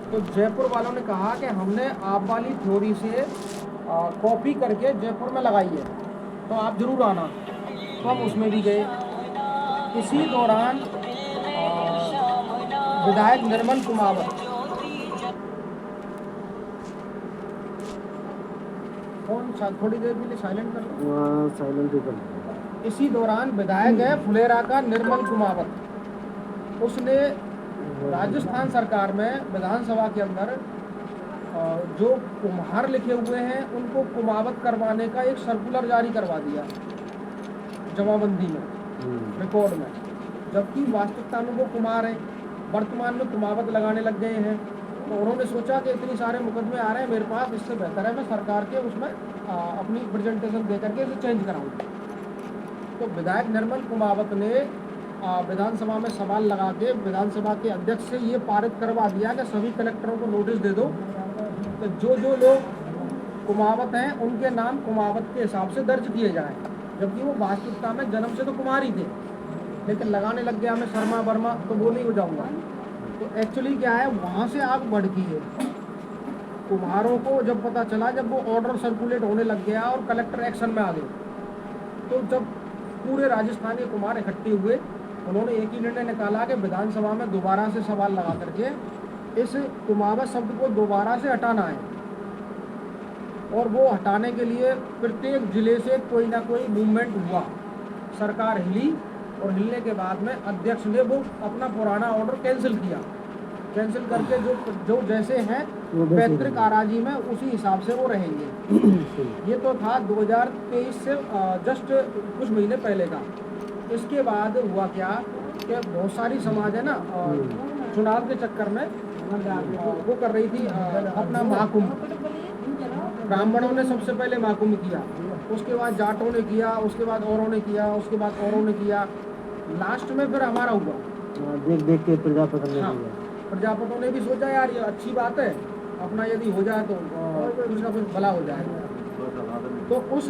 तो जयपुर वालों ने कहा कि हमने आप वाली थ्योरी से कॉपी करके जयपुर में लगाई है, तो आप जरूर आना। तो हम उसमें भी गए। इसी दौरान विधायक निर्मल कुमावत, फोन थोड़ी देर के लिए साइलेंट कर लो। साइलेंट ही कर। इसी दौरान विधायक है फुलेरा का निर्मल कुमावत, उसने राजस्थान सरकार में विधानसभा के अंदर जो कुम्हार लिखे हुए हैं उनको कुमावत करवाने का एक सर्कुलर जारी करवा दिया जमाबंदी में, रिकॉर्ड में, जबकि वास्तविकता में वो कुम्हार है। वर्तमान में कुमावत लगाने लग गए हैं। तो उन्होंने सोचा कि इतनी सारे मुकदमे आ रहे हैं मेरे पास, इससे बेहतर है मैं सरकार के उसमें अपनी प्रेजेंटेशन दे करके इसे चेंज कराऊँ। तो विधायक निर्मल कुमावत ने विधानसभा में सवाल लगा के विधानसभा के अध्यक्ष से ये पारित करवा दिया कि सभी कलेक्टरों को नोटिस दे दो कि जो लोग कुमावत हैं उनके नाम कुमावत के हिसाब से दर्ज किए जाएं, जबकि वो वास्तविकता में जन्म से तो कुमार ही थे, लेकिन लगाने लग गया मैं शर्मा वर्मा, तो वो नहीं हो जाऊँगा। तो एक्चुअली क्या है, वहाँ से आग भड़की है। कुम्हारों को जब पता चला, जब वो ऑर्डर सर्कुलेट होने लग गया और कलेक्टर एक्शन में आ गए, तो जब पूरे राजस्थान के कुम्हार इकट्ठे हुए, उन्होंने एक ही निर्णय निकाला कि विधानसभा में दोबारा से सवाल लगा करके इस कुमावत शब्द को दोबारा से हटाना है। और वो हटाने के लिए प्रत्येक जिले से कोई ना कोई मूवमेंट हुआ, सरकार हिली, और हिलने के बाद में अध्यक्ष ने वो अपना पुराना ऑर्डर कैंसिल किया। कैंसिल करके जो जैसे हैं पैतृक आराजी में उसी हिसाब से वो रहेंगे। ये तो था 2023 से जस्ट कुछ महीने पहले का। इसके बाद हुआ क्या कि बहुत सारी समाज है ना चुनाव के चक्कर में वो कर रही थी अपना महाकुंभ। ब्राह्मणों ने सबसे पहले महाकुंभ किया, उसके बाद जाटों ने किया, उसके बाद औरों ने किया, उसके बाद औरों ने किया, लास्ट में फिर हमारा हुआ। देख के प्रजापति ने प्रजापतों ने भी सोचा यार ये अच्छी बात है, अपना यदि हो जाए तो कुछ ना कुछ भला हो जाएगा। तो उस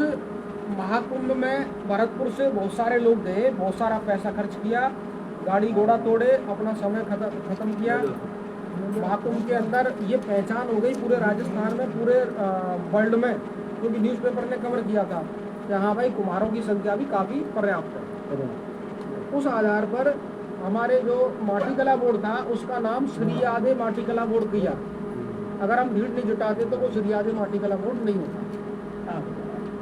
महाकुंभ में भरतपुर से बहुत सारे लोग गए, बहुत सारा पैसा खर्च किया, गाड़ी घोड़ा तोड़े, अपना समय खत्म किया। महाकुंभ के अंदर ये पहचान हो गई पूरे राजस्थान में, पूरे वर्ल्ड में, क्योंकि न्यूज़पेपर ने कवर किया था कि हाँ भाई कुम्हारों की संख्या भी काफ़ी पर्याप्त है। उस आधार पर हमारे जो माटी कला बोर्ड था उसका नाम श्री आदे माटी कला बोर्ड किया। अगर हम भीड़ नहीं जुटाते तो वो श्री आदे माटी कला बोर्ड नहीं होता।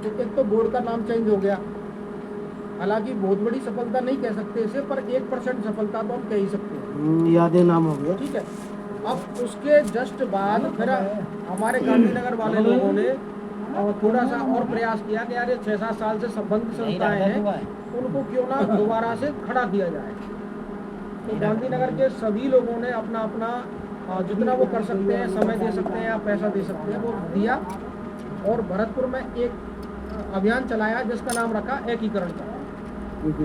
तो एक तो बोर्ड का नाम चेंज हो गया, हालांकि बहुत बड़ी सफलता नहीं कह सकते इसे, पर 1% सफलता तो हम कह ही सकते हैं। यादें नाम हो गया, ठीक है। अब उसके जस्ट बाद फिर हमारे गांधीनगर वाले लोगों ने थोड़ा सा और प्रयास किया कि यार ये 6-7 साल से संबंध संस्थाएं हैं, उनको क्यों ना दोबारा से खड़ा किया जाए। तो गांधीनगर के सभी लोगों ने अपना अपना जितना वो कर सकते हैं, समय दे सकते हैं या पैसा दे सकते हैं, वो दिया। और भरतपुर में एक अभियान चलाया जिसका नाम रखा एकीकरण का।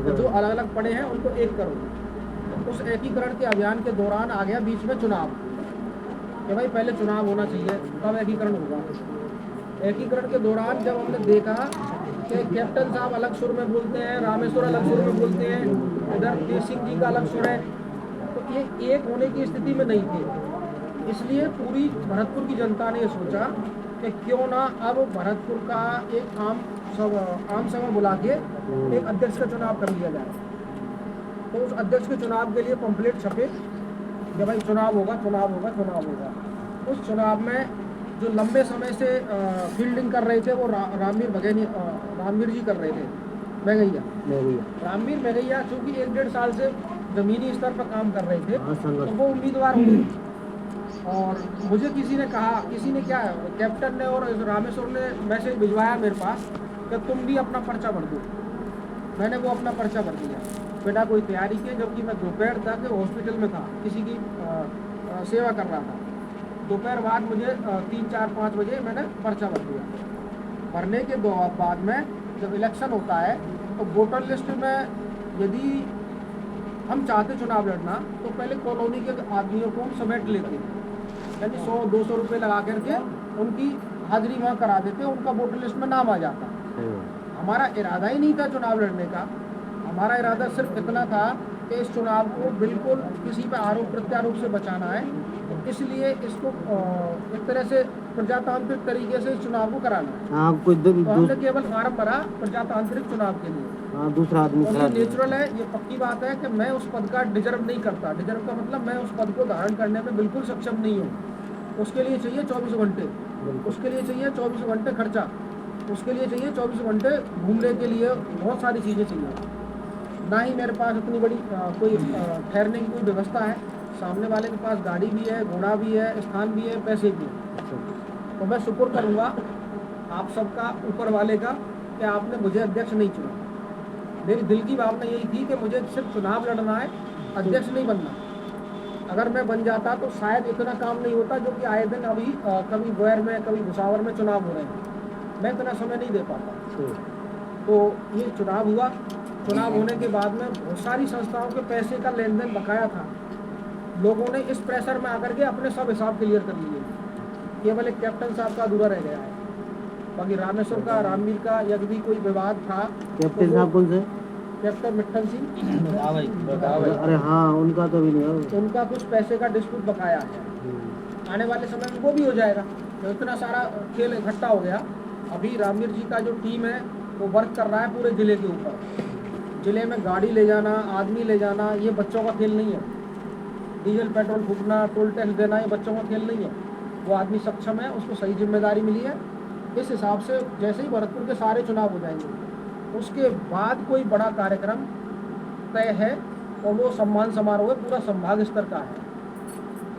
तो जो अलग अलग पड़े हैं उनको एक करो। उस एकीकरण के अभियान के दौरान आ गया बीच में चुनाव, कि भाई पहले चुनाव होना चाहिए तब एकीकरण होगा। एकीकरण के दौरान जब हमने देखा कि कैप्टन साहब अलग सुर में बोलते हैं, रामेश्वर अलग सुर में बोलते हैं, इधर तेज सिंह जी का अलग सुर है, तो ये एक होने की स्थिति में नहीं थे। इसलिए पूरी भरतपुर की जनता ने ये सोचा कि क्यों ना अब भरतपुर का एक आम सभा बुला के एक अध्यक्ष का चुनाव कर लिया जाए। तो उस अध्यक्ष के चुनाव के लिए पंपलेट छपे कि भाई चुनाव होगा, चुनाव होगा, चुनाव होगा। उस चुनाव में जो लंबे समय से फील्डिंग कर रहे थे वो रामवीर जी कर रहे थे, मैगैया रामवीर मैगैया, चूँकि 1-1.5 साल से ज़मीनी स्तर पर काम कर रहे थे, तो वो उम्मीदवार हुए। और मुझे किसी ने क्या कैप्टन ने और रामेश्वर ने मैसेज भिजवाया मेरे पास कि तुम भी अपना पर्चा भर दो। मैंने वो अपना पर्चा भर दिया, बेटा कोई तैयारी की, जबकि मैं दोपहर तक हॉस्पिटल में था, किसी की सेवा कर रहा था। दोपहर बाद मुझे 3-4-5 बजे मैंने पर्चा भर दिया। भरने के बाद में जब इलेक्शन होता है तो वोटर लिस्ट में यदि हम चाहते चुनाव लड़ना तो पहले कॉलोनी के आदमियों को हम समेट लेते, यानी 100-200 रुपये लगा करके उनकी हाजिरी वहाँ करा देते, उनका वोटर लिस्ट में नाम आ जाता। हमारा इरादा ही नहीं था चुनाव लड़ने का, हमारा इरादा सिर्फ इतना था कि इस चुनाव को बिल्कुल किसी पे आरोप प्रत्यारोप से बचाना है, तो इसलिए इसको एक तरह से प्रजातांत्रिक तरीके से इस चुनाव को कराना है। हाँ कोई तो हमने केवल फार्म भरा प्रजातांत्रिक चुनाव के लिए, हाँ दूसरा आदमी और खड़ा ये नेचुरल है, ये पक्की बात है कि मैं उस पद का डिजर्व नहीं करता। डिजर्व का मतलब मैं उस पद को धारण करने में बिल्कुल सक्षम नहीं हूँ। उसके लिए चाहिए 24 घंटे, उसके लिए चाहिए 24 घंटे खर्चा, उसके लिए चाहिए 24 घंटे घूमने के लिए, बहुत सारी चीज़ें चाहिए। ना ही मेरे पास इतनी बड़ी कोई ठहरने की कोई व्यवस्था है। सामने वाले के पास गाड़ी भी है, घोड़ा भी है, स्थान भी है, पैसे भी है। तो मैं शुक्र करूँगा आप सबका, ऊपर वाले का, कि आपने मुझे अध्यक्ष नहीं चुना। मेरी दिल की भावना यही थी कि मुझे सिर्फ चुनाव लड़ना है, अध्यक्ष नहीं बनना। अगर मैं बन जाता तो शायद इतना काम नहीं होता जो कि आए दिन अभी कभी ग्वार में कभी भुसावर में चुनाव हो रहे हैं। मैं इतना समय नहीं दे पाता। तो ये चुनाव हुआ, चुनाव होने के बाद में बहुत सारी संस्थाओं के पैसे का लेन देन बकाया था। लोगों ने इस प्रेशर में आकर के अपने सब हिसाब क्लियर कर लिए। केवल एक कैप्टन साहब का अधूरा रह गया है, बाकी रामेश्वर का, रामवीर का यदि भी कोई विवाद था। कैप्टन साहब कौन से? कैप्टन मिट्ठल सिंह, अरे हाँ उनका तो भी नहीं है। उनका कुछ पैसे का डिस्प्यूट बकाया है। आने वाले समय में वो भी हो जाएगा। तो इतना सारा खेल इकट्ठा हो गया। अभी रामवीर जी का जो टीम है वो वर्क कर रहा है पूरे ज़िले के ऊपर। ज़िले में गाड़ी ले जाना, आदमी ले जाना, ये बच्चों का खेल नहीं है। डीजल पेट्रोल फूकना, टोल टैक्स देना, ये बच्चों का खेल नहीं है। वो आदमी सक्षम है, उसको सही जिम्मेदारी मिली है। इस हिसाब से जैसे ही भरतपुर के सारे चुनाव हो जाएंगे, उसके बाद कोई बड़ा कार्यक्रम तय है, और वो सम्मान समारोह है, पूरा संभाग स्तर का है।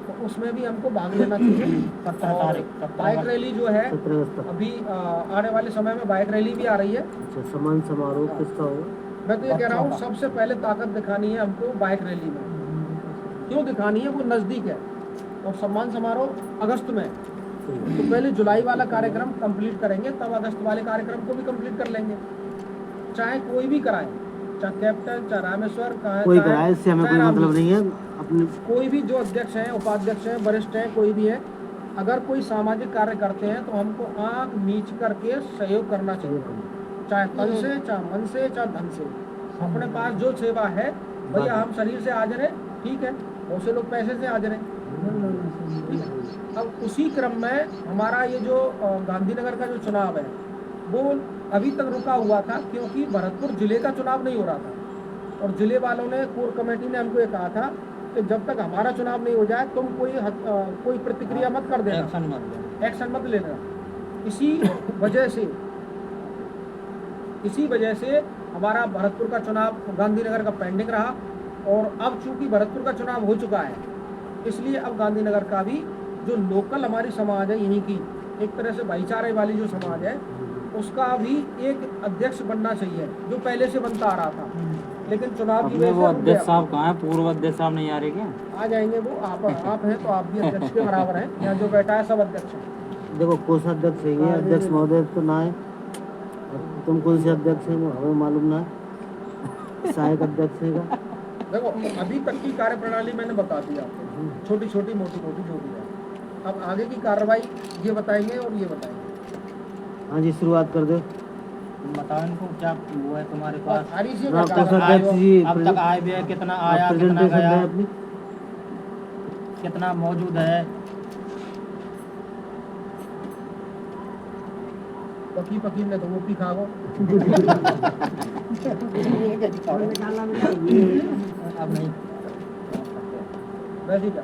तो उसमें भी हमको भाग लेना चाहिए। 17 तारीख बाइक रैली जो है 17 अगस्त तक। अभी आने वाले समय में बाइक रैली भी आ रही है। अच्छा सम्मान समारोह किसका होगा? मैं तो ये कह रहा हूँ सबसे पहले ताकत दिखानी है हमको बाइक रैली में। क्यों दिखानी है? वो नज़दीक है, और सम्मान समारोह अगस्त में है। तो पहले जुलाई वाला कार्यक्रम कंप्लीट करेंगे, तब अगस्त वाले कार्यक्रम को भी कंप्लीट कर लेंगे। चाहे कोई भी कराए, चाहे कैप्टन, चाहे रामेश्वर, कोई कराए, इससे हमें कोई मतलब नहीं है। अपने कोई भी जो अध्यक्ष हैं, उपाध्यक्ष हैं, वरिष्ठ हैं, कोई भी है, अगर कोई सामाजिक कार्य करते हैं तो हमको आंख नीच करके सहयोग करना चाहिए। चाहे तन से, चाहे मन से, चाहे धन से। अपने पास जो सेवा है, भैया हम शरीर से हाजिर हैं, ठीक है, बहुत से लोग पैसे से हाजिर हैं। अब उसी क्रम में हमारा ये जो गांधीनगर का जो चुनाव है वो अभी तक रुका हुआ था, क्योंकि भरतपुर जिले का चुनाव नहीं हो रहा था। और जिले वालों ने, कोर कमेटी ने हमको ये कहा था कि जब तक हमारा चुनाव नहीं हो जाए तुम कोई प्रतिक्रिया मत कर देना, एक्शन मत लेना। इसी वजह से हमारा भरतपुर का चुनाव गांधीनगर का पेंडिंग रहा। और अब चूंकि भरतपुर का चुनाव हो चुका है, इसलिए अब गांधीनगर का भी जो लोकल हमारी समाज है, यहीं की एक तरह से भाईचारे वाली जो समाज है, उसका भी एक अध्यक्ष बनना चाहिए, जो पहले से बनता आ रहा था। लेकिन चुनाव की वजह से वो अध्यक्ष साहब कहाँ हैं? पूर्व अध्यक्ष साहब नहीं आ रहे क्या? आ जाएंगे वो। आप हैं तो आप भी अध्यक्ष के बराबर हैं। यहाँ जो बैठा है सब अध्यक्ष हैं। देखो कोषाध्यक्ष है, ये अध्यक्ष महोदय तो ना है। तुम कौन से अध्यक्ष हैं वो हमें मालूम ना है। सहायक अध्यक्ष है का देखो अभी तक की कार्यप्रणाली मैंने बता दी आपको, छोटी छोटी मोटी मोटी जो भी है। अब आगे की कार्रवाई ये बताएंगे और ये बताएंगे। हाँ जी शुरुआत कर दो। बताओ इनको क्या वो है तुम्हारे पास? सारी सी हाँ, कोषाध्यक्ष जी अब तक आए भी है, कितना आया, कितना प्रेजेंटेशन गया, है अपनी। कितना मौजूद है? पकी पकी ने तो वो पी खाओ। अब नहीं वैसे क्या